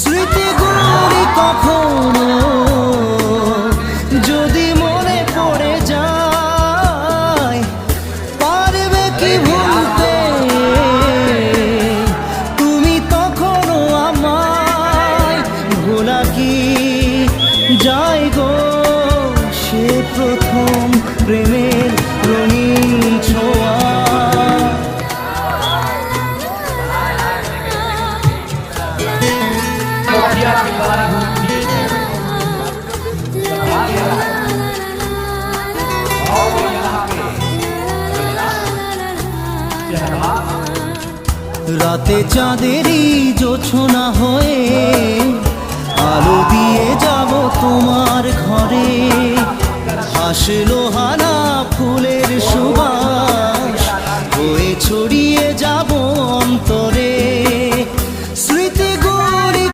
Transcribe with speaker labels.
Speaker 1: স্মৃতিগুলি কখনো যদি মনে পড়ে যায়, পারবে কি ভুলতে তুমি তখনো আমায়? ভোলা কি যায় গো সে প্রথম প্রেমের রঙিন ছোঁয়া? রাতে চাঁদেরই জোছনা হয়ে আলো দিয়ে যাব তোমার ঘরে। হাসল